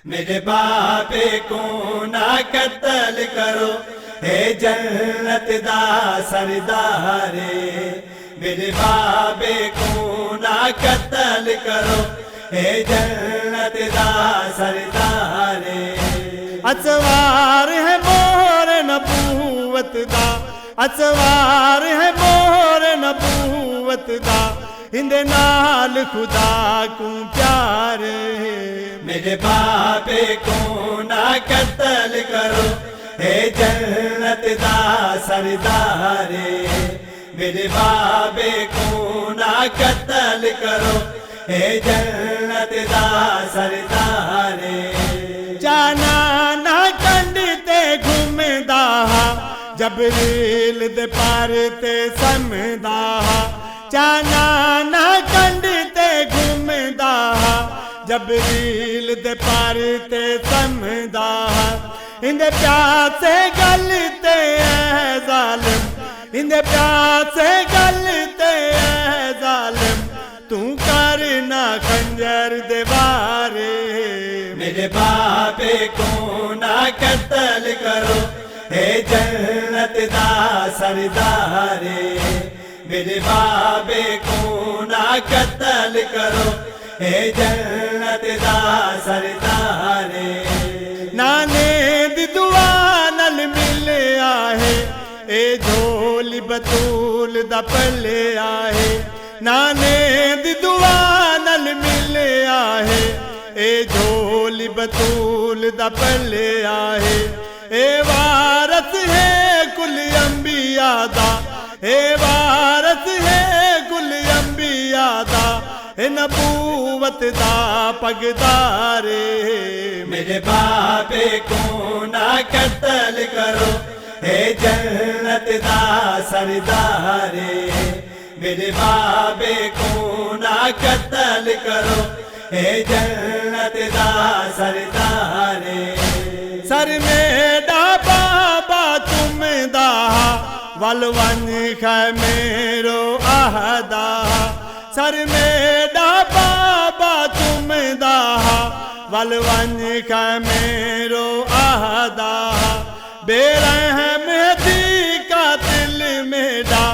मेरे बाबे को ना कत्ल करो, हे जन्नत दा सरदारे। मेरे बाबे को ना कत्ल करो, हे जन्नत दा सरदारे। अचवार है मोर नबूवत दा, अचवार है मोर नबूवत दा, इंदे नाल खुदा को प्यार। मेरे बाबे को ना कत्ल करो, हे जन्नत दा सरदारे। मेरे बाबे को ना कत्ल करो, हे जन्नत दा सरदारे। जाना ना कंडते घूमदा, जबरील दे पार ते समदा। जाना ना कंडते घूमदा, जबरील दे पार ते समदा। इंदे प्यासे गलते है जालिम, इंदे प्यासे गलते है जालिम, तू करना खंजर दे बारे। मेरे बाबे को ना कत्ल करो, हे जन्नत दा सरदारे। मेरे बाबे को ना कत्ल करो, हे जन्नत दा सरदारे। नाने दी दुआ नल मिले आहे, ए झोली बतूल दा पले आहे। नाने दी दुआ नल मिले आहे, ए झोली बतूल दा पले आहे। ए वारस है कुल अंबिया दा, ए वारस है कुल अंबिया दा, ए नबूवत दा पगदारे। मेरे बाबे को ना कत्ल करो, हे जन्नत दा सरदारे। मेरे बाबे को ना कत्ल करो, हे जन्नत दा सरदारे। सर मेरा बाबा तुम दा, वलवन है मेरो आहदा। सर मेरा बाबा तुम दा, वलवन है मेरो आहदा। बेरहम दी का दिल मेरा,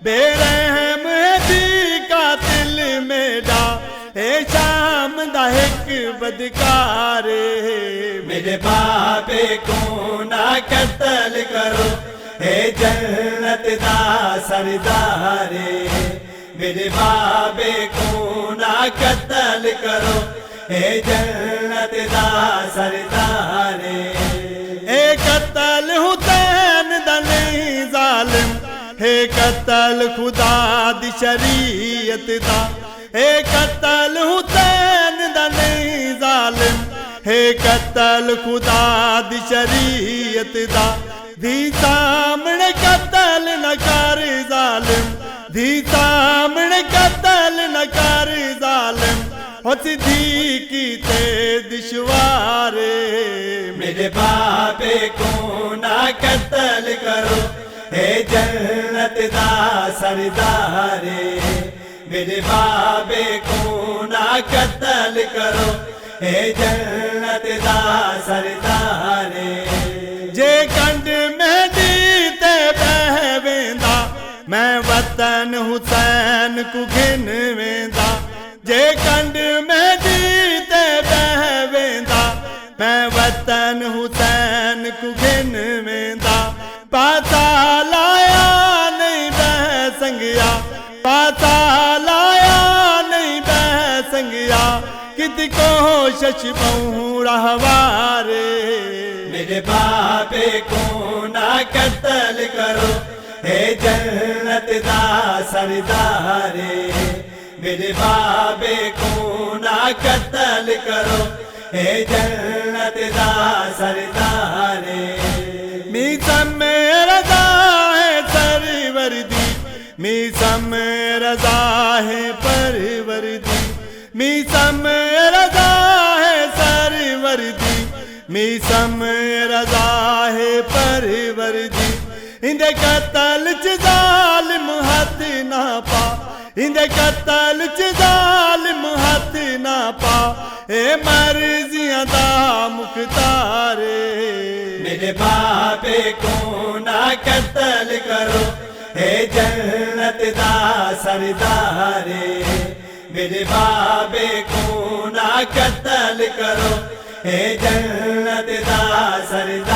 बेरहम दी का दिल मेरा, ए शाम दा एक बदकारे। मेरे बाबे को ना कत्ल करो, हे जन्नत दा सरदारे। मेरे बाबे को ना कत्ल करो, हे जन्नत दा सरदारे। हे कत्ल हुसैन दा नहीं जालिम, हे कत्ल खुदा दी शरीयत दा। हे कत्ल हुसैन दा नहीं जालिम, हे कत्ल खुदा दी शरीयत दा। धी सामने कत्ल न कर जालिम, धी सामने कत्ल न कर जालिम, हो सिद्धी की ते दिशवारे। मेरे बाबे को ना कत्ल करो, हे जन्नत दा सरदारे। मेरे बाबे को ना कत्ल करो, हे जन्नत दा सरदारे। जे कंड में दीते बहवेंदा, मैं वतन हुसैन को घिन वेंदा। जे कंड में दीते बहवेंदा, मैं वतन हुसैन को घिन वेंदा। पाता लाया नहीं बह संगिया, पाता लाया नहीं बह संगिया, कित कोशिश बहु रहवारे। मेरे बाबे को ना कत्ल करो, हे जन्नत दा सरदारे। मेरे बाबे को ना कत्ल करो, हे जन्नत दा सरदारे। मीसा मेरा है सरवरदी, मीसा मेरा है परवरदी। मीसा मेरा है सरवरदी, मीसा मेरा है परवरदी। इंदे कत्ल च जालिम हथ ना पा, इंदे कत्ल च जालिम हथ ना पा। ए मर्जियां दा मुख्तारे मेरे बाबे को ना कत्ल करो हे जन्नत दा सरदारे मेरे बाबे को ना कत्ल करो हे जन्नत दा सरदारे